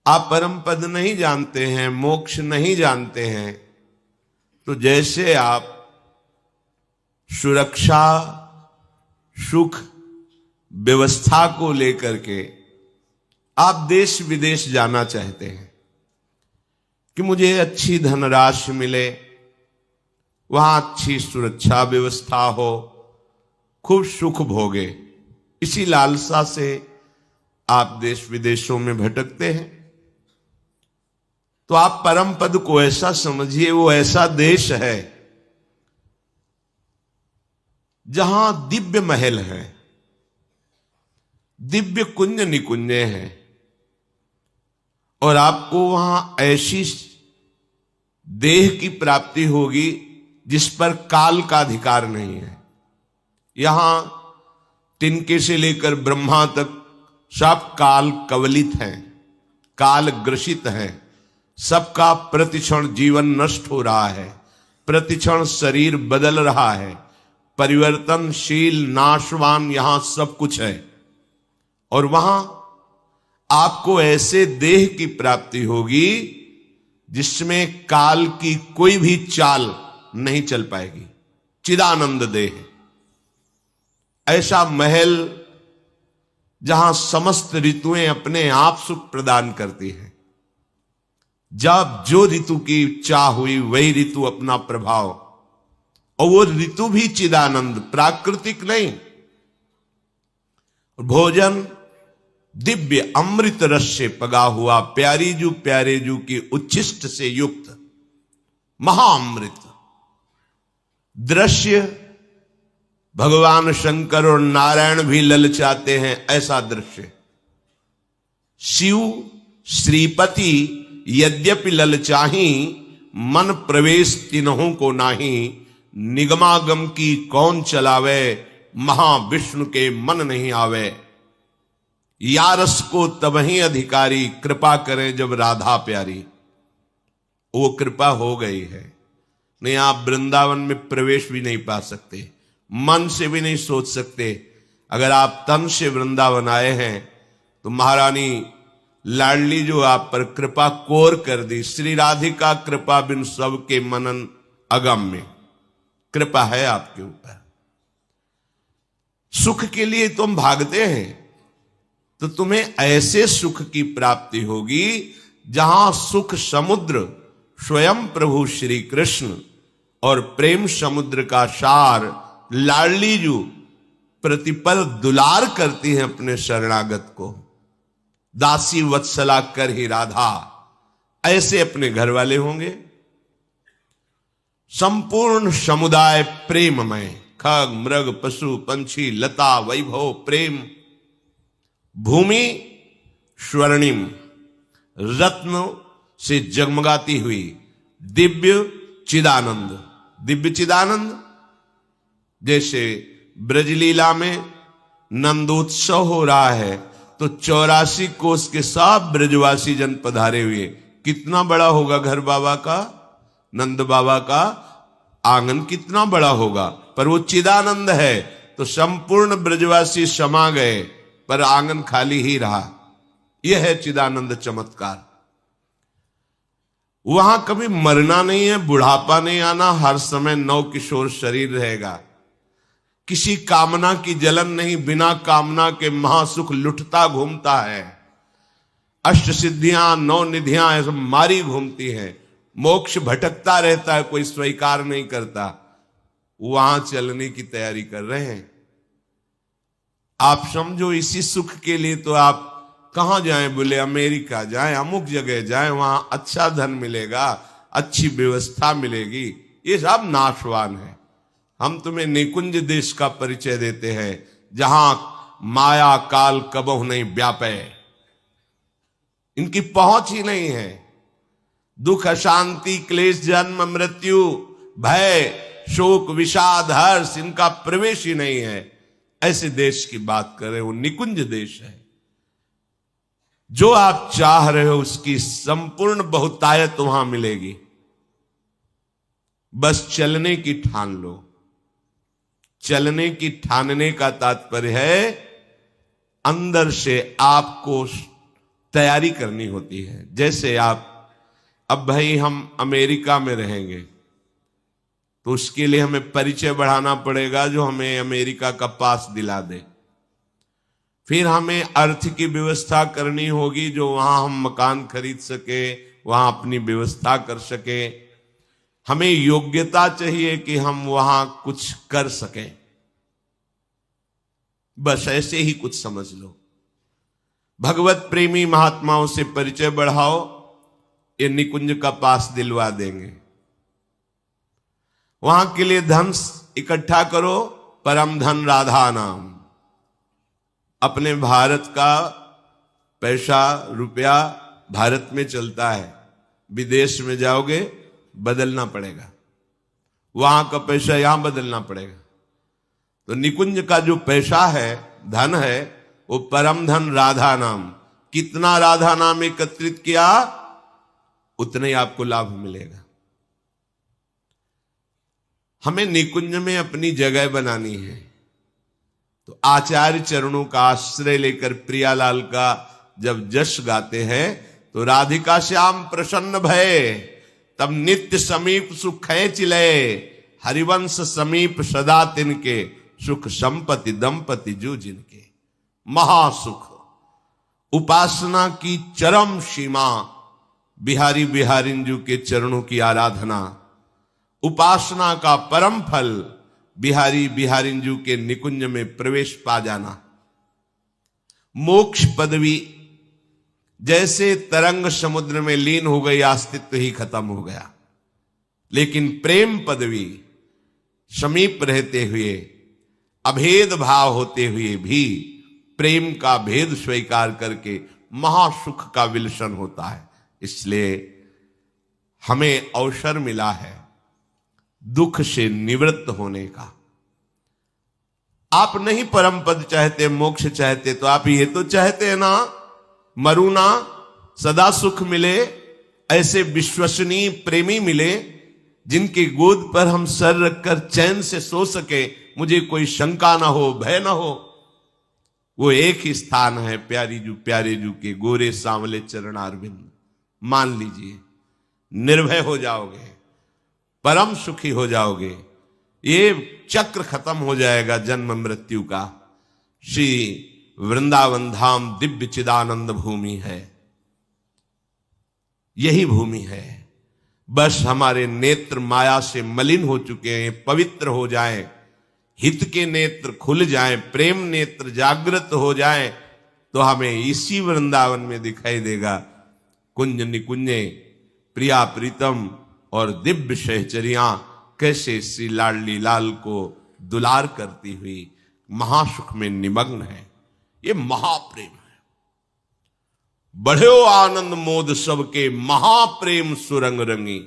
आप परम पद नहीं जानते हैं, मोक्ष नहीं जानते हैं, तो जैसे आप सुरक्षा, सुख, व्यवस्था को लेकर के आप देश विदेश जाना चाहते हैं कि मुझे अच्छी धनराशि मिले, वहां अच्छी सुरक्षा व्यवस्था हो, खूब सुख भोगे, इसी लालसा से आप देश विदेशों में भटकते हैं। तो आप परम पद को ऐसा समझिए, वो ऐसा देश है जहां दिव्य महल है, दिव्य कुंज निकुंजे हैं, और आपको वहां ऐसी देह की प्राप्ति होगी जिस पर काल का अधिकार नहीं है। यहां तिनके से लेकर ब्रह्मा तक सब काल कवलित हैं, काल ग्रसित हैं, सबका प्रतिक्षण जीवन नष्ट हो रहा है, प्रतिक्षण शरीर बदल रहा है, परिवर्तनशील नाशवान यहां सब कुछ है। और वहां आपको ऐसे देह की प्राप्ति होगी जिसमें काल की कोई भी चाल नहीं चल पाएगी, चिदानंद देह, ऐसा महल जहां समस्त ऋतुएं अपने आप सुख प्रदान करती हैं। जब जो ऋतु की चाह हुई वही ऋतु अपना प्रभाव, और वो ऋतु भी चिदानंद, प्राकृतिक नहीं। भोजन दिव्य अमृत रस से पगा हुआ, प्यारी जू प्यारे जू की उच्छिष्ट से युक्त महाअमृत दृश्य भगवान शंकर और नारायण भी ललचाते हैं, ऐसा दृश्य। शिव श्रीपति यद्यपि ललचाही, मन प्रवेश तिन्हों को नाही, निगमागम की कौन चलावे, महाविष्णु के मन नहीं आवे। यारस को तबही अधिकारी, कृपा करें जब राधा प्यारी। वो कृपा हो गई है, नहीं आप वृंदावन में प्रवेश भी नहीं पा सकते, मन से भी नहीं सोच सकते। अगर आप तन से वृंदावन आए हैं तो महारानी लाडली जो आप पर कृपा कोर कर दी, श्री राधिका कृपा बिन सबके मनन अगम्य, कृपा है आपके ऊपर। सुख के लिए तुम भागते हैं तो तुम्हें ऐसे सुख की प्राप्ति होगी जहां सुख समुद्र स्वयं प्रभु श्री कृष्ण और प्रेम समुद्र का सार लाडली जू प्रतिपल दुलार करती हैं अपने शरणागत को। दासी वत्सला कर ही राधा, ऐसे अपने घर वाले होंगे। संपूर्ण समुदाय प्रेममय, खग मृग पशु पंछी लता वैभव प्रेम, भूमि स्वर्णिम रत्न से जगमगाती हुई दिव्य चिदानंद। दिव्य चिदानंद जैसे ब्रजलीला में नंदोत्सव हो रहा है तो 84 कोस के सब ब्रजवासी जन पधारे हुए। कितना बड़ा होगा घर बाबा का, नंद बाबा का आंगन कितना बड़ा होगा, पर वो चिदानंद है तो संपूर्ण ब्रजवासी समा गए पर आंगन खाली ही रहा। यह है चिदानंद चमत्कार। वहां कभी मरना नहीं है, बुढ़ापा नहीं आना, हर समय नव किशोर शरीर रहेगा। किसी कामना की जलन नहीं, बिना कामना के महासुख लुटता घूमता है। अष्ट सिद्धियां नौ निधियां ऐसे मारी घूमती हैं। मोक्ष भटकता रहता है, कोई स्वीकार नहीं करता। वहां चलने की तैयारी कर रहे हैं। आप समझो इसी सुख के लिए तो आप कहां जाएं, बोले अमेरिका जाएं, अमुक जगह जाएं, वहां अच्छा धन मिलेगा, अच्छी व्यवस्था मिलेगी। ये सब नाशवान है। हम तुम्हें निकुंज देश का परिचय देते हैं जहां माया काल कबहु नहीं व्यापे, इनकी पहुंच ही नहीं है। दुख अशांति क्लेश जन्म मृत्यु भय शोक विषाद हर्ष, इनका प्रवेश ही नहीं है। ऐसे देश की बात करें, वो निकुंज देश है। जो आप चाह रहे हो उसकी संपूर्ण बहुतायत वहां मिलेगी। बस चलने की ठान लो। चलने की ठानने का तात्पर्य है अंदर से आपको तैयारी करनी होती है। जैसे आप अब भाई हम अमेरिका में रहेंगे तो उसके लिए हमें परिचय बढ़ाना पड़ेगा जो हमें अमेरिका का पास दिला दे। फिर हमें अर्थ की व्यवस्था करनी होगी जो वहां हम मकान खरीद सके, वहां अपनी व्यवस्था कर सके। हमें योग्यता चाहिए कि हम वहां कुछ कर सकें। बस ऐसे ही कुछ समझ लो। भगवत प्रेमी महात्माओं से परिचय बढ़ाओ, ये निकुंज का पास दिलवा देंगे। वहां के लिए धन इकट्ठा करो, परम धन राधा नाम। अपने भारत का पैसा रुपया भारत में चलता है, विदेश में जाओगे बदलना पड़ेगा, वहां का पैसा यहां बदलना पड़ेगा। तो निकुंज का जो पैसा है, धन है, वो परम धन राधा नाम। कितना राधा नाम एकत्रित किया उतने ही आपको लाभ मिलेगा। हमें निकुंज में अपनी जगह बनानी है। तो आचार्य चरणों का आश्रय लेकर प्रियालाल का जब जश गाते हैं तो राधिका श्याम प्रसन्न भय, तब नित्य समीप सुख चिले, हरिवंश समीप सदा तिनके, सुख संपत्ति दंपति जो जिनके। महासुख, उपासना की चरम सीमा, बिहारी बिहारिंजू के चरणों की आराधना, उपासना का परम फल, बिहारी बिहारिंजू के निकुंज में प्रवेश पा जाना। मोक्ष पदवी जैसे तरंग समुद्र में लीन हो गई, अस्तित्व ही खत्म हो गया। लेकिन प्रेम पदवी समीप रहते हुए, अभेद भाव होते हुए भी प्रेम का भेद स्वीकार करके महासुख का विलसन होता है। इसलिए हमें अवसर मिला है दुख से निवृत्त होने का। आप नहीं परम पद चाहते, मोक्ष चाहते, तो आप ये तो चाहते हैं ना मरू ना, सदा सुख मिले, ऐसे विश्वसनीय प्रेमी मिले जिनके गोद पर हम सर रखकर चैन से सो सके, मुझे कोई शंका ना हो, भय ना हो। वो एक ही स्थान है प्यारी जू प्यारे जू के गोरे सांवले चरणारविंद। मान लीजिए, निर्भय हो जाओगे, परम सुखी हो जाओगे। ये चक्र खत्म हो जाएगा जन्म मृत्यु का। श्री वृंदावन धाम दिव्य चिदानंद भूमि है, यही भूमि है। बस हमारे नेत्र माया से मलिन हो चुके हैं, पवित्र हो जाएं, हित के नेत्र खुल जाएं, प्रेम नेत्र जागृत हो जाएं, तो हमें इसी वृंदावन में दिखाई देगा कुंज निकुंजे, प्रिया प्रीतम और दिव्य सहचरियां कैसे श्री लाडली लाल को दुलार करती हुई महासुख में निमग्न है। ये महाप्रेम है। बढ़ो आनंद मोद सबके, महाप्रेम सुरंग रंगी,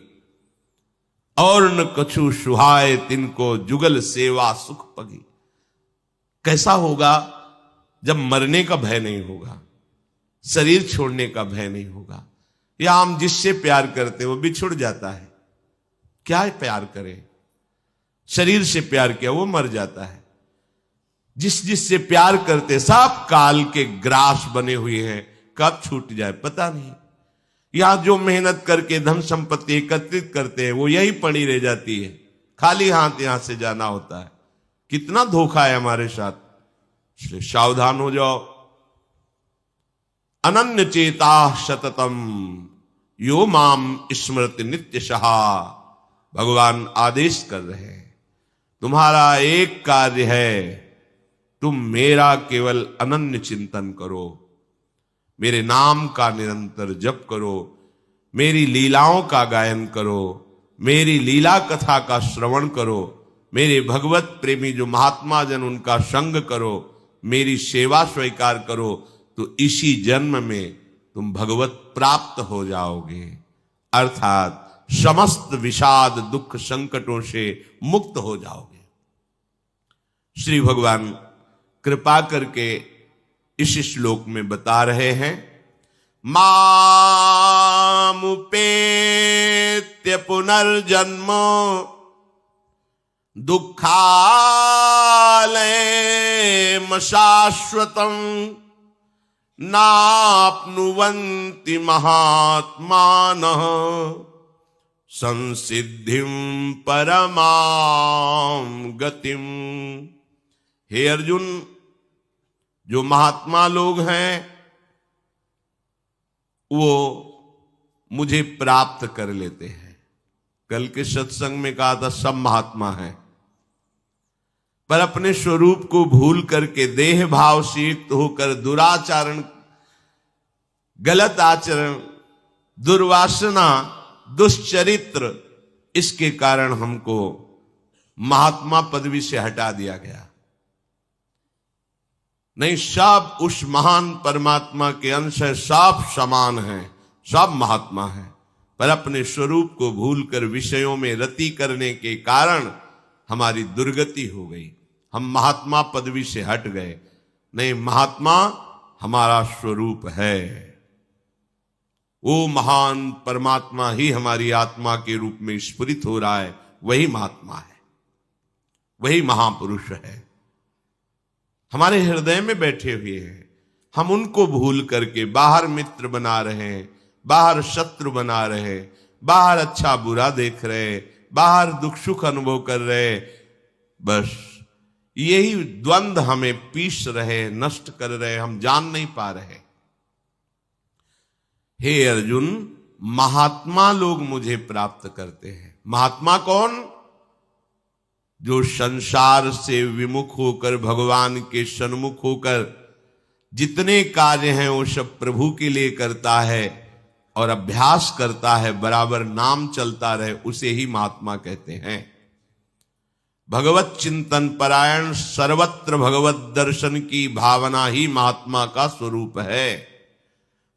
और न कछु सुहाए तिनको, जुगल सेवा सुख पगी। कैसा होगा जब मरने का भय नहीं होगा, शरीर छोड़ने का भय नहीं होगा, या हम जिससे प्यार करते वो बिछुड़ जाता है, क्या प्यार करें? शरीर से प्यार किया वो मर जाता है। जिससे प्यार करते सब काल के ग्रास बने हुए हैं, कब छूट जाए पता नहीं। यहां जो मेहनत करके धन संपत्ति एकत्रित करते हैं वो यही पड़ी रह जाती है, खाली हाथ यहां से जाना होता है। कितना धोखा है हमारे साथ, इसलिए सावधान हो जाओ। अनन्य चेता सततम यो माम स्मृति नित्य सहा। भगवान आदेश कर रहे हैं, तुम्हारा एक कार्य है, तुम मेरा केवल अनन्य चिंतन करो, मेरे नाम का निरंतर जप करो, मेरी लीलाओं का गायन करो, मेरी लीला कथा का श्रवण करो, मेरे भगवत प्रेमी जो महात्मा जन उनका संग करो, मेरी सेवा स्वीकार करो, तो इसी जन्म में तुम भगवत प्राप्त हो जाओगे। अर्थात समस्त विषाद दुख संकटों से मुक्त हो जाओगे। श्री भगवान कृपा करके इस श्लोक में बता रहे हैं, मामुपेत्य पुनर्जन्म दुखालयम शाश्वतम नाप्नुवन्ति महात्मानः संसिद्धिं परमां गतिम। हे अर्जुन, जो महात्मा लोग हैं वो मुझे प्राप्त कर लेते हैं। कल के सत्संग में कहा था सब महात्मा हैं, पर अपने स्वरूप को भूल करके देह भाव से युक्त होकर दुराचरण, गलत आचरण, दुर्वासना, दुष्चरित्र, इसके कारण हमको महात्मा पदवी से हटा दिया गया। नहीं, सब उस महान परमात्मा के अंश है, सब समान हैं, सब महात्मा हैं, पर अपने स्वरूप को भूलकर विषयों में रति करने के कारण हमारी दुर्गति हो गई। हम महात्मा पदवी से हट गए। नहीं, महात्मा हमारा स्वरूप है। वो महान परमात्मा ही हमारी आत्मा के रूप में स्फुरित हो रहा है, वही महात्मा है, वही महापुरुष है, हमारे हृदय में बैठे हुए हैं। हम उनको भूल करके बाहर मित्र बना रहे हैं, बाहर शत्रु बना रहे हैं, बाहर अच्छा बुरा देख रहे हैं, बाहर दुख सुख अनुभव कर रहे हैं। बस यही द्वंद्व हमें पीस रहे, नष्ट कर रहे, हम जान नहीं पा रहे। हे अर्जुन, महात्मा लोग मुझे प्राप्त करते हैं। महात्मा कौन? जो संसार से विमुख होकर भगवान के सन्मुख होकर जितने कार्य हैं वो सब प्रभु के लिए करता है और अभ्यास करता है, बराबर नाम चलता रहे, उसे ही महात्मा कहते हैं। भगवत चिंतन परायण, सर्वत्र भगवत दर्शन की भावना ही महात्मा का स्वरूप है।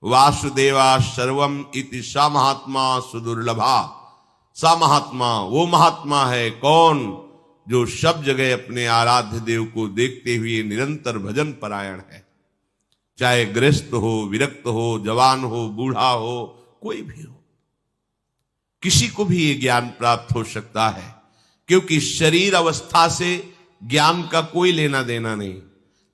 वासुदेवा सर्वम इति सा महात्मा सुदुर्लभा। सा महात्मा वो महात्मा है कौन? जो सब जगह अपने आराध्य देव को देखते हुए निरंतर भजन परायण है। चाहे गृहस्थ हो, विरक्त हो, जवान हो, बूढ़ा हो, कोई भी हो, किसी को भी ये ज्ञान प्राप्त हो सकता है, क्योंकि शरीर अवस्था से ज्ञान का कोई लेना देना नहीं।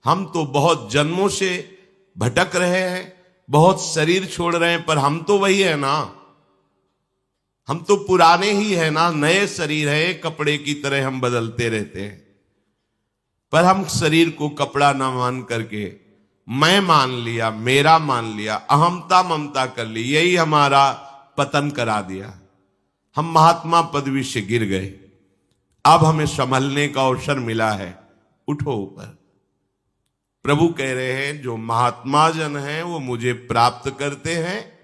हम तो बहुत जन्मों से भटक रहे हैं, बहुत शरीर छोड़ रहे हैं, पर हम तो वही है ना, हम तो पुराने ही है ना, नए शरीर है, कपड़े की तरह हम बदलते रहते हैं। पर हम शरीर को कपड़ा ना मान करके मैं मान लिया, मेरा मान लिया, अहमता ममता कर ली, यही हमारा पतन करा दिया। हम महात्मा पदवी से गिर गए। अब हमें संभलने का अवसर मिला है, उठो ऊपर। प्रभु कह रहे हैं जो महात्मा जन हैं वो मुझे प्राप्त करते हैं,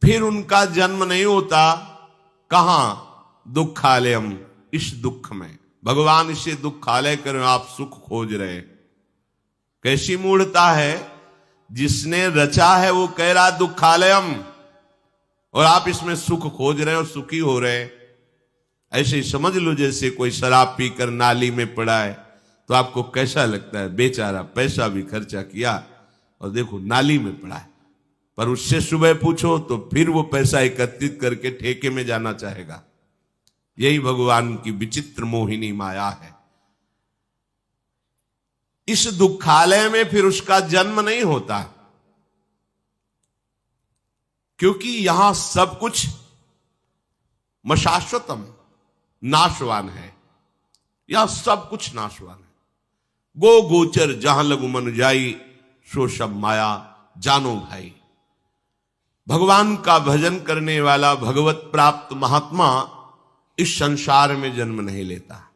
फिर उनका जन्म नहीं होता। कहां? दुखालयम, इस दुख में। भगवान इसे दुखालय करें, आप सुख खोज रहे। कैसी मूढ़ता है, जिसने रचा है वो कह रहा दुखालयम, और आप इसमें सुख खोज रहे हो, सुखी हो रहे हैं। ऐसे ही समझ लो जैसे कोई शराब पीकर नाली में पड़ा है, तो आपको कैसा लगता है? बेचारा पैसा भी खर्चा किया और देखो नाली में पड़ा है। पर उससे सुबह पूछो तो फिर वो पैसा एकत्रित करके ठेके में जाना चाहेगा। यही भगवान की विचित्र मोहिनी माया है। इस दुखालय में फिर उसका जन्म नहीं होता, क्योंकि यहां सब कुछ मशाश्वतम, नाशवान है। यहां सब कुछ नाशवान है। गो गोचर जहां लगु मन जाई, सो सब माया जानो भाई। भगवान का भजन करने वाला भगवत प्राप्त महात्मा इस संसार में जन्म नहीं लेता,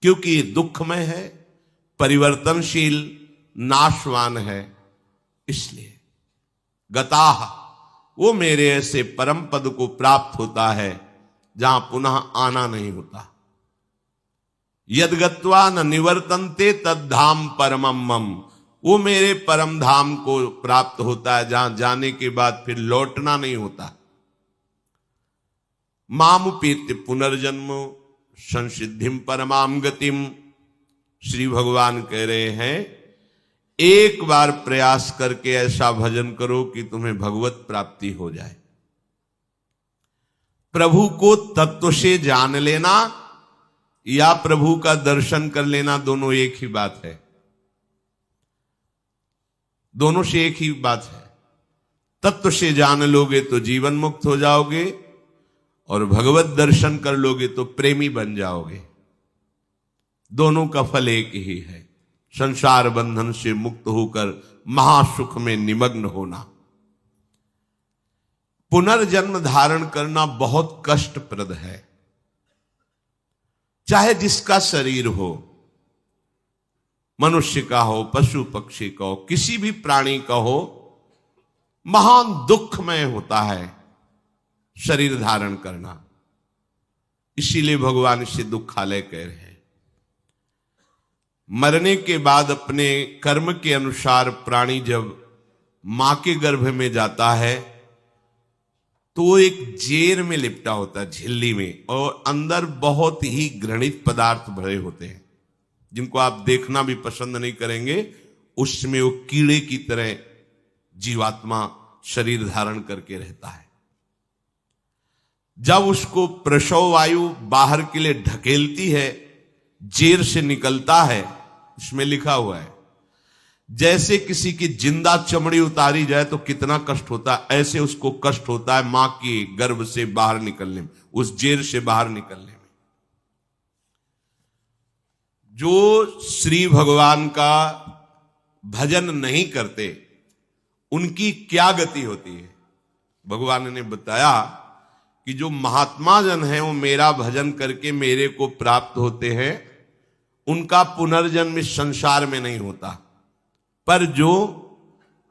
क्योंकि ये दुखमय है, परिवर्तनशील, नाशवान है। इसलिए गताह, वो मेरे ऐसे परम पद को प्राप्त होता है जहां पुनः आना नहीं होता। यद्गत्वा न निवर्तन्ते तद्धाम परमम मम, वो मेरे परम धाम को प्राप्त होता है जहां जाने के बाद फिर लौटना नहीं होता। मामुपेत्य पुनर्जन्म संसिद्धिम परमाम गतिम। श्री भगवान कह रहे हैं एक बार प्रयास करके ऐसा भजन करो कि तुम्हें भगवत प्राप्ति हो जाए। प्रभु को तत्व से जान लेना या प्रभु का दर्शन कर लेना, दोनों एक ही बात है। दोनों से एक ही बात है। तत्व से जान लोगे तो जीवन मुक्त हो जाओगे, और भगवत दर्शन कर लोगे तो प्रेमी बन जाओगे। दोनों का फल एक ही है, संसार बंधन से मुक्त होकर महासुख में निमग्न होना। पुनर्जन्म धारण करना बहुत कष्टप्रद है। चाहे जिसका शरीर हो, मनुष्य का हो, पशु पक्षी का हो, किसी भी प्राणी का हो, महान दुखमय होता है शरीर धारण करना। इसीलिए भगवान इसे दुखालय कह रहे हैं। मरने के बाद अपने कर्म के अनुसार प्राणी जब मां के गर्भ में जाता है तो वो एक जेर में लिपटा होता है, झिल्ली में, और अंदर बहुत ही घृणित पदार्थ भरे होते हैं जिनको आप देखना भी पसंद नहीं करेंगे। उसमें वो कीड़े की तरह जीवात्मा शरीर धारण करके रहता है। जब उसको प्रसव वायु बाहर के लिए ढकेलती है, जेर से निकलता है, इसमें लिखा हुआ है जैसे किसी की जिंदा चमड़ी उतारी जाए तो कितना कष्ट होता है, ऐसे उसको कष्ट होता है मां की गर्भ से बाहर निकलने में, उस जेर से बाहर निकलने में। जो श्री भगवान का भजन नहीं करते उनकी क्या गति होती है? भगवान ने बताया कि जो महात्मा जन हैं वो मेरा भजन करके मेरे को प्राप्त होते हैं, उनका पुनर्जन्म इस संसार में नहीं होता। पर जो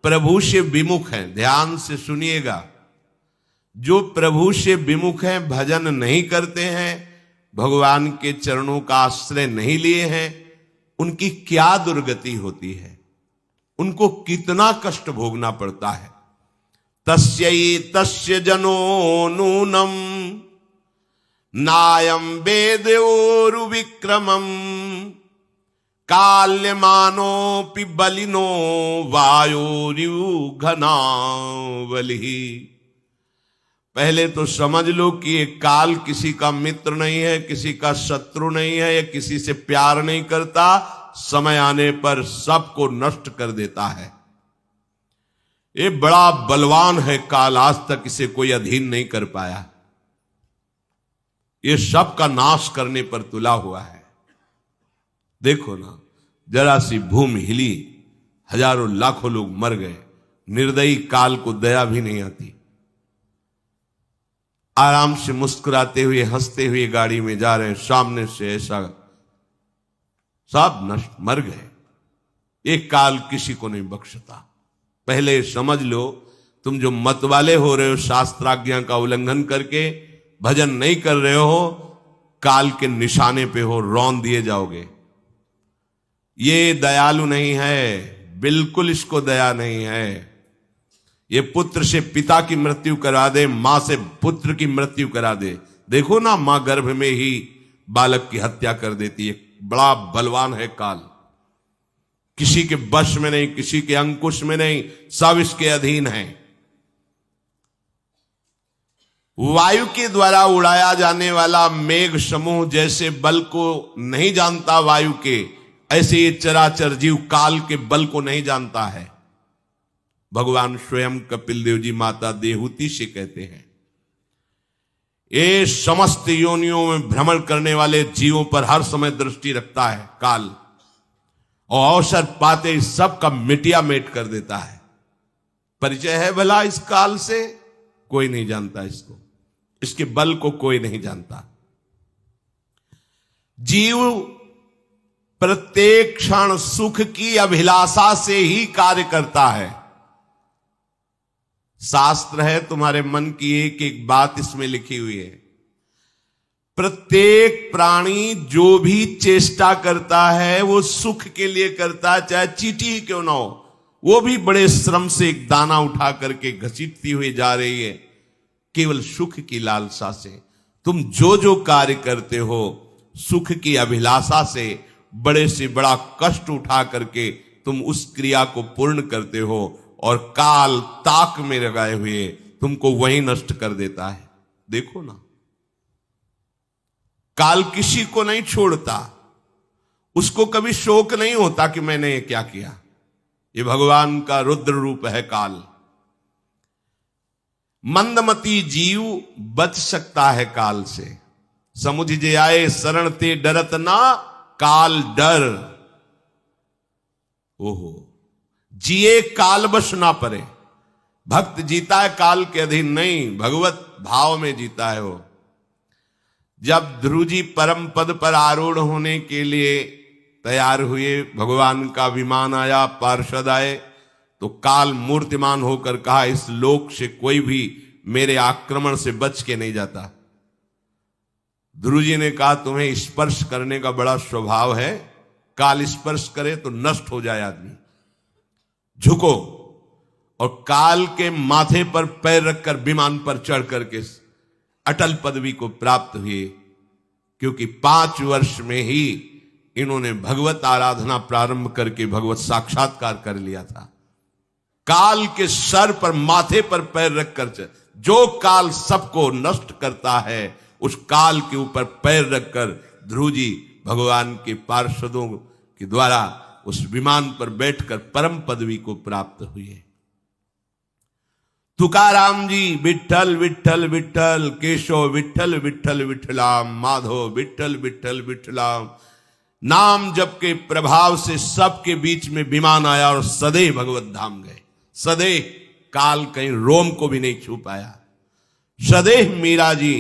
प्रभु से विमुख हैं, ध्यान से सुनिएगा, जो प्रभु से विमुख हैं, भजन नहीं करते हैं, भगवान के चरणों का आश्रय नहीं लिए हैं, उनकी क्या दुर्गति होती है, उनको कितना कष्ट भोगना पड़ता है। तस्य जनो नूनम नायम वेदोरु विक्रमम काल्यमानोपि बलिनो वायोरिव घनावली। पहले तो समझ लो कि ये काल किसी का मित्र नहीं है, किसी का शत्रु नहीं है, या किसी से प्यार नहीं करता, समय आने पर सबको नष्ट कर देता है। ये बड़ा बलवान है काल, आज तक इसे कोई अधीन नहीं कर पाया। ये सब का नाश करने पर तुला हुआ है। देखो ना, जरा सी भूमि हिली, हजारों लाखों लोग मर गए, निर्दयी काल को दया भी नहीं आती। आराम से मुस्कुराते हुए हंसते हुए गाड़ी में जा रहे हैं, सामने से ऐसा, सब नष्ट, मर गए। एक काल किसी को नहीं बख्शता। पहले समझ लो, तुम जो मत वाले हो रहे हो, शास्त्राज्ञा का उल्लंघन करके भजन नहीं कर रहे हो, काल के निशाने पे हो, रौंद दिए जाओगे। ये दयालु नहीं है, बिल्कुल इसको दया नहीं है। ये पुत्र से पिता की मृत्यु करा दे, मां से पुत्र की मृत्यु करा दे। देखो ना, मां गर्भ में ही बालक की हत्या कर देती है। बड़ा बलवान है काल, किसी के वश में नहीं, किसी के अंकुश में नहीं, सब इसके अधीन है। वायु के द्वारा उड़ाया जाने वाला मेघ समूह जैसे बल को नहीं जानता वायु के, ऐसे ये चराचर जीव काल के बल को नहीं जानता है। भगवान स्वयं कपिल देव जी माता देहूति से कहते हैं, ये समस्त योनियों में भ्रमण करने वाले जीवों पर हर समय दृष्टि रखता है काल, और अवसर पाते ही सबका मिटिया मेट कर देता है। परिचय है भला इस काल से? कोई नहीं जानता इसको, इसके बल को कोई नहीं जानता। जीव प्रत्येक क्षण सुख की अभिलाषा से ही कार्य करता है। शास्त्र है, तुम्हारे मन की एक एक बात इसमें लिखी हुई है। प्रत्येक प्राणी जो भी चेष्टा करता है वो सुख के लिए करता है, चाहे चींटी ही क्यों ना हो, वो भी बड़े श्रम से एक दाना उठा करके घसीटती हुई जा रही है, केवल सुख की लालसा से। तुम जो जो कार्य करते हो सुख की अभिलाषा से, बड़े से बड़ा कष्ट उठा करके तुम उस क्रिया को पूर्ण करते हो, और काल ताक में लगाए हुए तुमको वहीं नष्ट कर देता है। देखो ना, काल किसी को नहीं छोड़ता, उसको कभी शोक नहीं होता कि मैंने ये क्या किया। ये भगवान का रुद्र रूप है काल। मंदमती जीव बच सकता है काल से। समुझ जे आए शरण ते डरत ना काल डर। ओहो, जिए काल बश ना परे। भक्त जीता है काल के अधीन नहीं, भगवत भाव में जीता है वो। जब ध्रुव जी परम पद पर आरूढ़ होने के लिए तैयार हुए, भगवान का विमान आया, पार्षद आए, तो काल मूर्तिमान होकर कहा, इस लोक से कोई भी मेरे आक्रमण से बच के नहीं जाता। ध्रुव जी ने कहा, तुम्हें स्पर्श करने का बड़ा स्वभाव है, काल स्पर्श करे तो नष्ट हो जाए आदमी, झुको। और काल के माथे पर पैर रखकर विमान पर चढ़ करके अटल पदवी को प्राप्त हुए, क्योंकि 5 वर्ष में ही इन्होंने भगवत आराधना प्रारंभ करके भगवत साक्षात्कार कर लिया था। काल के सर पर, माथे पर पैर रखकर, जो काल सबको नष्ट करता है, उस काल के ऊपर पैर रखकर ध्रुव जी भगवान के पार्षदों के द्वारा उस विमान पर बैठकर परम पदवी को प्राप्त हुए। तुकाराम जी विठ्ठल विठ्ठल विठ्ठल, केशव विठ्ठल विठ्ठल विठ्ठलाम, माधव विठ्ठल विठ्ठल विठ्ठलाम। नाम जप के प्रभाव से सबके बीच में विमान आया और सदैव भगवत धाम गए। सदैव काल कहीं रोम को भी नहीं छू पाया। सदैव मीरा जी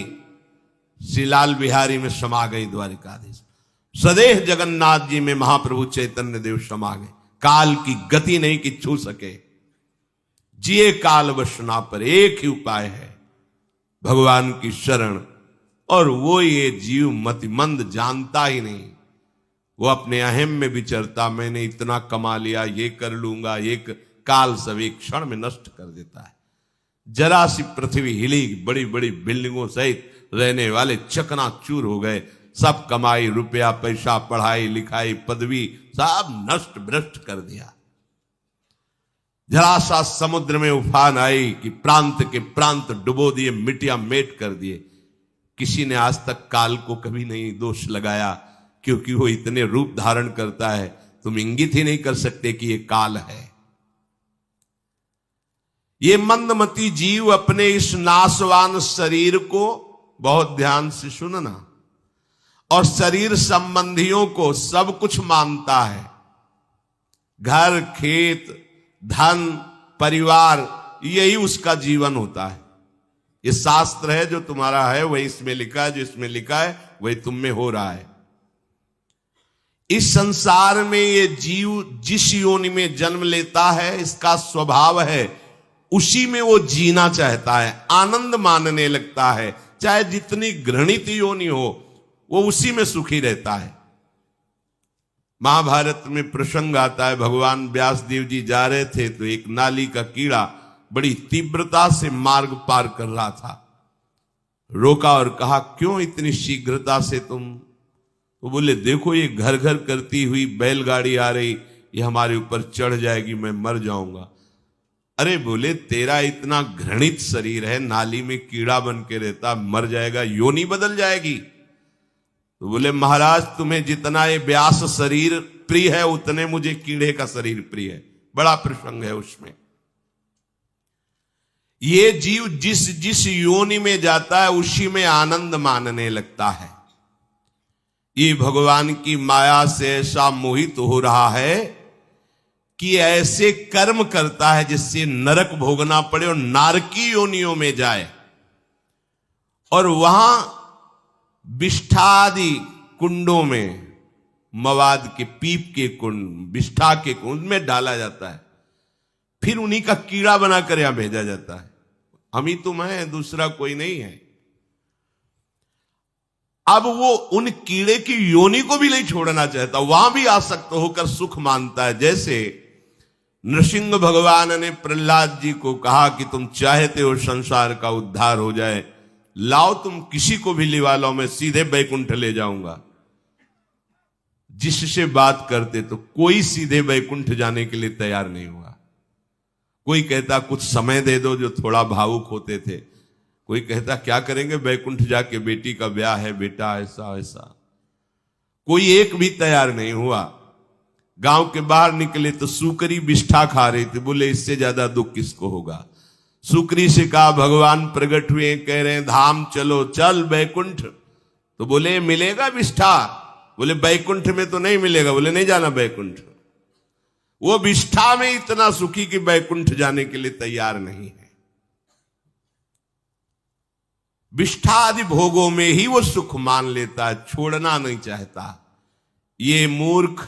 श्री लाल बिहारी में समा गई द्वारिकाधीश। सदैव जगन्नाथ जी में महाप्रभु चैतन्य देव समा गए। काल की गति नहीं कि छू सके। जिए काल वशना पर, एक ही उपाय है, भगवान की शरण। और वो ये जीव मतिमंद जानता ही नहीं, वो अपने अहम में विचरता, मैंने इतना कमा लिया, ये कर लूंगा, काल सब एक क्षण में नष्ट कर देता है। जरा सी पृथ्वी हिली, बड़ी बड़ी बिल्डिंगों सहित रहने वाले चकनाचूर हो गए। सब कमाई, रुपया पैसा, पढ़ाई लिखाई, पदवी, सब नष्ट भ्रष्ट कर दिया। जरा सा समुद्र में उफान आई कि प्रांत के प्रांत डुबो दिए, मिटिया मेट कर दिए। किसी ने आज तक काल को कभी नहीं दोष लगाया, क्योंकि वो इतने रूप धारण करता है, तुम इंगित ही नहीं कर सकते कि ये काल है। ये मंदमती जीव अपने इस नाशवान शरीर को बहुत ध्यान से सुनना, और शरीर संबंधियों को सब कुछ मानता है। घर, खेत, धन, परिवार, यही उसका जीवन होता है। ये शास्त्र है, जो तुम्हारा है वही इसमें लिखा है, जो इसमें लिखा है वही तुम में हो रहा है। इस संसार में ये जीव जिस योनि में जन्म लेता है, इसका स्वभाव है उसी में वो जीना चाहता है, आनंद मानने लगता है। चाहे जितनी घृणित योनि हो, वो उसी में सुखी रहता है। महाभारत में प्रसंग आता है, भगवान व्यासदेव जी जा रहे थे तो एक नाली का कीड़ा बड़ी तीव्रता से मार्ग पार कर रहा था। रोका और कहा, क्यों इतनी शीघ्रता से तुम? तो बोले, देखो ये घर घर करती हुई बैलगाड़ी आ रही, ये हमारे ऊपर चढ़ जाएगी, मैं मर जाऊंगा। अरे बोले, तेरा इतना घृणित शरीर है, नाली में कीड़ा बन के रहता, मर जाएगा, योनि बदल जाएगी। तो बोले, महाराज तुम्हें जितना ये व्यास शरीर प्रिय है, उतने मुझे कीड़े का शरीर प्रिय है। बड़ा प्रसंग है उसमें। ये जीव जिस जिस योनि में जाता है, उसी में आनंद मानने लगता है। ये भगवान की माया से ऐसा मोहित हो रहा है कि ऐसे कर्म करता है जिससे नरक भोगना पड़े और नारकी योनियों में जाए, और वहां विष्ठादि कुंडों में, मवाद के, पीप के कुंड, विष्ठा के कुंड में डाला जाता है, फिर उन्हीं का कीड़ा बनाकर यहां भेजा जाता है। हम ही तुम हैं, दूसरा कोई नहीं है। अब वो उन कीड़े की योनि को भी नहीं छोड़ना चाहता, वहां भी आसक्त होकर सुख मानता है। जैसे नृसिंह भगवान ने प्रहलाद जी को कहा कि तुम चाहते हो संसार का उद्धार हो जाए, लाओ तुम किसी को भी लिवा लो, मैं सीधे बैकुंठ ले जाऊंगा। जिससे बात करते तो कोई सीधे बैकुंठ जाने के लिए तैयार नहीं हुआ। कोई कहता कुछ समय दे दो, जो थोड़ा भावुक होते थे। कोई कहता क्या करेंगे बैकुंठ जाके, बेटी का ब्याह है, बेटा ऐसा ऐसा। कोई एक भी तैयार नहीं हुआ। गांव के बाहर निकले तो सूकरी बिष्ठा खा रहे थे। बोले इससे ज्यादा दुख किसको होगा। सूकरी से कहा भगवान प्रकट हुए, कह रहे हैं धाम चलो, चल बैकुंठ। तो बोले मिलेगा बिष्ठा। बोले बैकुंठ में तो नहीं मिलेगा। बोले नहीं जाना बैकुंठ। वो बिष्ठा में इतना सुखी कि बैकुंठ जाने के लिए तैयार नहीं है। बिष्ठा आदि भोगों में ही वो सुख मान लेता है, छोड़ना नहीं चाहता। ये मूर्ख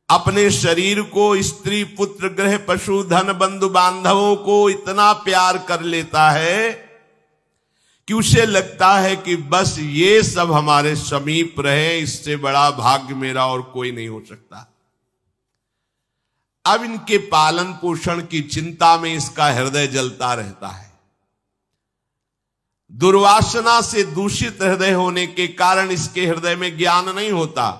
अपने शरीर को, स्त्री पुत्र गृह पशु धन बंधु बांधवों को इतना प्यार कर लेता है कि उसे लगता है कि बस ये सब हमारे समीप रहे, इससे बड़ा भाग्य मेरा और कोई नहीं हो सकता। अब इनके पालन पोषण की चिंता में इसका हृदय जलता रहता है। दुर्वासना से दूषित हृदय होने के कारण इसके हृदय में ज्ञान नहीं होता।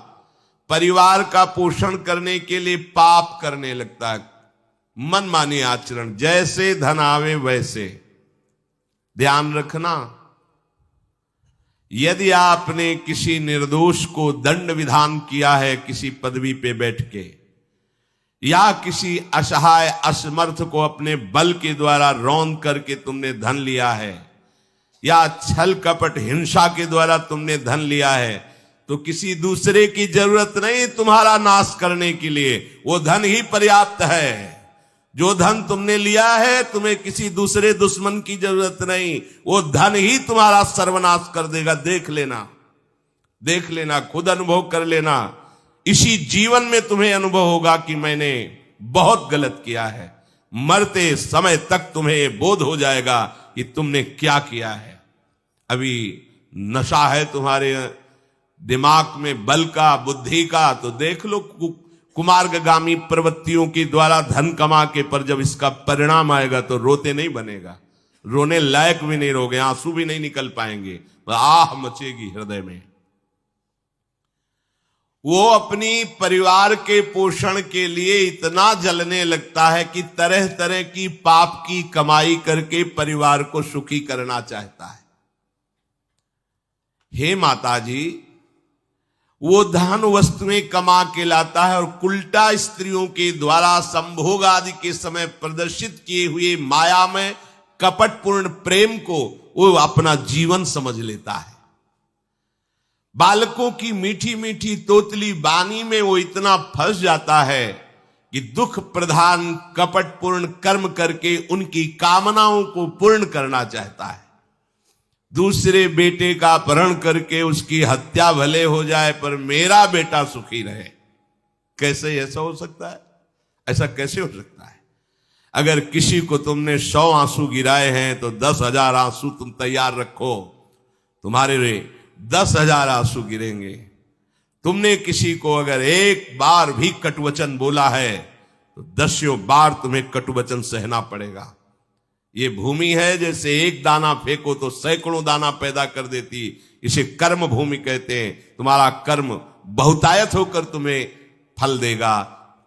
परिवार का पोषण करने के लिए पाप करने लगता है, मनमानी आचरण, जैसे धन आवे वैसे। ध्यान रखना, यदि आपने किसी निर्दोष को दंड विधान किया है किसी पदवी पे बैठ के, या किसी असहाय असमर्थ को अपने बल के द्वारा रौंद करके तुमने धन लिया है, या छल कपट हिंसा के द्वारा तुमने धन लिया है, तो किसी दूसरे की जरूरत नहीं तुम्हारा नाश करने के लिए, वो धन ही पर्याप्त है। जो धन तुमने लिया है तुम्हें किसी दूसरे दुश्मन की जरूरत नहीं, वो धन ही तुम्हारा सर्वनाश कर देगा। देख लेना, देख लेना, खुद अनुभव कर लेना। इसी जीवन में तुम्हें अनुभव होगा कि मैंने बहुत गलत किया है। मरते समय तक तुम्हें बोध हो जाएगा कि तुमने क्या किया है। अभी नशा है तुम्हारे दिमाग में बल का, बुद्धि का, तो देख लो कुमार्गामी प्रवृत्तियों के द्वारा धन कमा के, पर जब इसका परिणाम आएगा तो रोते नहीं बनेगा, रोने लायक भी नहीं रहोगे, आंसू भी नहीं निकल पाएंगे, आह मचेगी हृदय में। वो अपनी परिवार के पोषण के लिए इतना जलने लगता है कि तरह तरह की पाप की कमाई करके परिवार को सुखी करना चाहता है। हे माता जी, वो धन वस्तुएं कमा के लाता है और उल्टा स्त्रियों के द्वारा संभोग आदि के समय प्रदर्शित किए हुए माया में कपटपूर्ण प्रेम को वो अपना जीवन समझ लेता है। बालकों की मीठी मीठी तोतली बानी में वो इतना फंस जाता है कि दुख प्रधान कपटपूर्ण कर्म करके उनकी कामनाओं को पूर्ण करना चाहता है। दूसरे बेटे का अपहरण करके उसकी हत्या भले हो जाए पर मेरा बेटा सुखी रहे। कैसे ऐसा हो सकता है? ऐसा कैसे हो सकता है? अगर किसी को तुमने 100 आंसू गिराए हैं तो 10,000 आंसू तुम तैयार रखो, तुम्हारे 10,000 आंसू गिरेंगे। तुमने किसी को अगर एक बार भी कटुवचन बोला है तो 10 बार तुम्हें कटुवचन सहना पड़ेगा। ये भूमि है, जैसे एक दाना फेंको तो सैकड़ों दाना पैदा कर देती, इसे कर्म भूमि कहते हैं। तुम्हारा कर्म बहुतायत होकर तुम्हें फल देगा,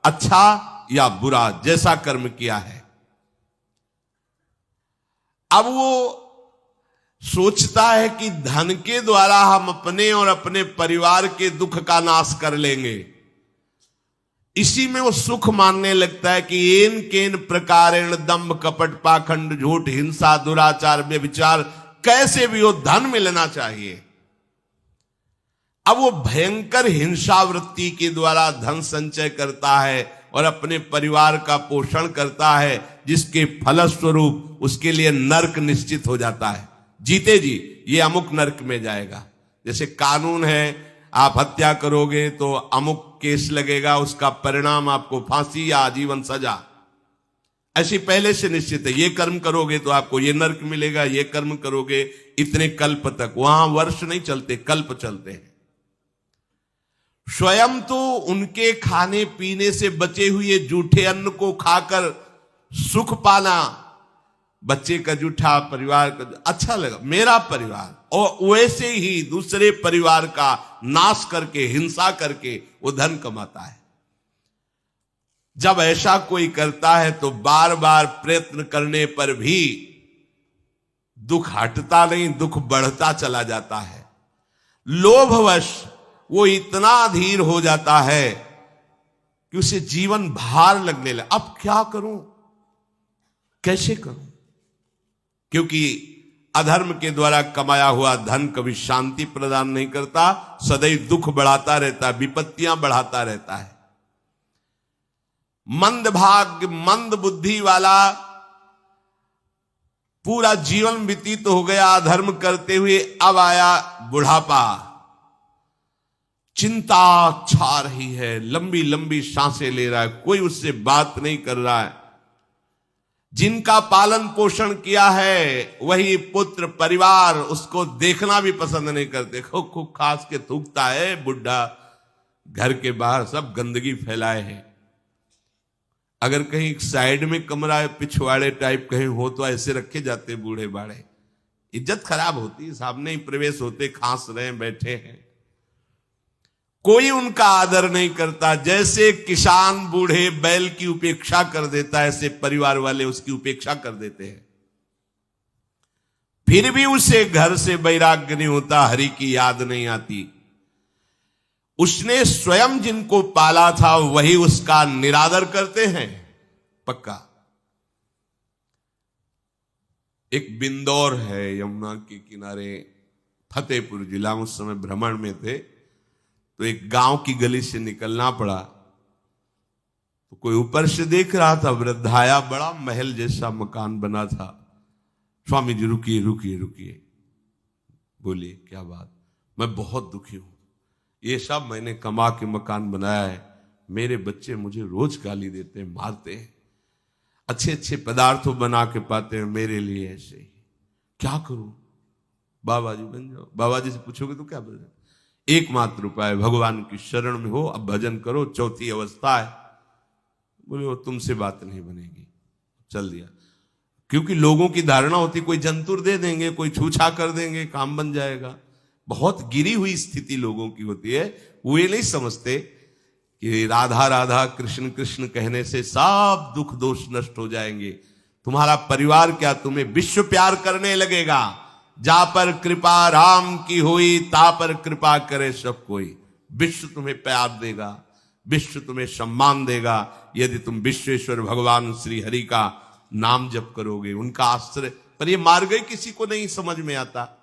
अच्छा या बुरा, जैसा कर्म किया है। अब वो सोचता है कि धन के द्वारा हम अपने और अपने परिवार के दुख का नाश कर लेंगे। इसी में वो सुख मानने लगता है कि एन केन प्रकारेण दंभ कपट पाखंड झूठ हिंसा दुराचार व्यभिचार, कैसे भी हो धन मिलना चाहिए। अब वो भयंकर हिंसा वृत्ति के द्वारा धन संचय करता है और अपने परिवार का पोषण करता है, जिसके फलस्वरूप उसके लिए नरक निश्चित हो जाता है। जीते जी ये अमुक नरक में जाएगा। जैसे कानून है, आप हत्या करोगे तो अमुक केस लगेगा, उसका परिणाम आपको फांसी या आजीवन सजा, ऐसी पहले से निश्चित है। ये कर्म करोगे तो आपको ये नरक मिलेगा, ये कर्म करोगे इतने कल्प तक। वहां वर्ष नहीं चलते, कल्प चलते हैं। स्वयं तो उनके खाने पीने से बचे हुए जूठे अन्न को खाकर सुख पाना, बच्चे का जूठा, परिवार का अच्छा लगा, मेरा परिवार, और वैसे ही दूसरे परिवार का नाश करके, हिंसा करके वो धन कमाता है। जब ऐसा कोई करता है तो बार बार प्रयत्न करने पर भी दुख हटता नहीं, दुख बढ़ता चला जाता है। लोभवश वो इतना अधीर हो जाता है कि उसे जीवन भार लगने लगा। अब क्या करूं, कैसे करूं? क्योंकि अधर्म के द्वारा कमाया हुआ धन कभी शांति प्रदान नहीं करता, सदैव दुख बढ़ाता रहता है, विपत्तियां बढ़ाता रहता है। मंद भाग्य, मंद बुद्धि वाला पूरा जीवन व्यतीत हो गया अधर्म करते हुए, अब आया बुढ़ापा, चिंता छा रही है, लंबी लंबी सांसें ले रहा है, कोई उससे बात नहीं कर रहा है। जिनका पालन पोषण किया है वही पुत्र परिवार उसको देखना भी पसंद नहीं करते। खूब खूब खास के थूकता है बुढ़ा, घर के बाहर सब गंदगी फैलाए है। अगर कहीं साइड में कमरा है, पिछवाड़े टाइप कहीं हो तो ऐसे रखे जाते बूढ़े बाड़े, इज्जत खराब होती, सामने ही प्रवेश होते, खांस रहे बैठे हैं, कोई उनका आदर नहीं करता। जैसे किसान बूढ़े बैल की उपेक्षा कर देता है, ऐसे परिवार वाले उसकी उपेक्षा कर देते हैं। फिर भी उसे घर से वैराग्य नहीं होता, हरि की याद नहीं आती। उसने स्वयं जिनको पाला था वही उसका निरादर करते हैं, पक्का। एक बिंदौर है यमुना के किनारे, फतेहपुर जिला, उस समय भ्रमण में थे, तो एक गांव की गली से निकलना पड़ा। तो कोई ऊपर से देख रहा था, वृद्धाया, बड़ा महल जैसा मकान बना था। स्वामी जी रुकिए रुकिए रुकिए, बोलिए क्या बात? मैं बहुत दुखी हूं, ये सब मैंने कमा के मकान बनाया है, मेरे बच्चे मुझे रोज गाली देते हैं, मारते हैं, अच्छे अच्छे पदार्थ बना के पाते हैं मेरे लिए, ऐसे ही क्या करूं? बाबा जी बन जाओ। बाबा जी से पूछोगे तो क्या बोल, एकमात्र उपाय भगवान की शरण में हो, अब भजन करो, चौथी अवस्था है। बोले वो तुमसे बात नहीं बनेगी, चल दिया। क्योंकि लोगों की धारणा होती कोई जंतुर दे देंगे, कोई छूछा कर देंगे, काम बन जाएगा। बहुत गिरी हुई स्थिति लोगों की होती है। वो ये नहीं समझते कि राधा राधा कृष्ण कृष्ण कहने से सब दुख दोष नष्ट हो जाएंगे। तुम्हारा परिवार क्या तुम्हें विश्व प्यार करने लगेगा। जा पर कृपा राम की हुई, ता पर कृपा करे सब कोई। विश्व तुम्हें प्यार देगा, विश्व तुम्हें सम्मान देगा, यदि तुम विश्वेश्वर भगवान श्री हरि का नाम जप करोगे, उनका आश्रय। पर ये मार्ग किसी को नहीं समझ में आता।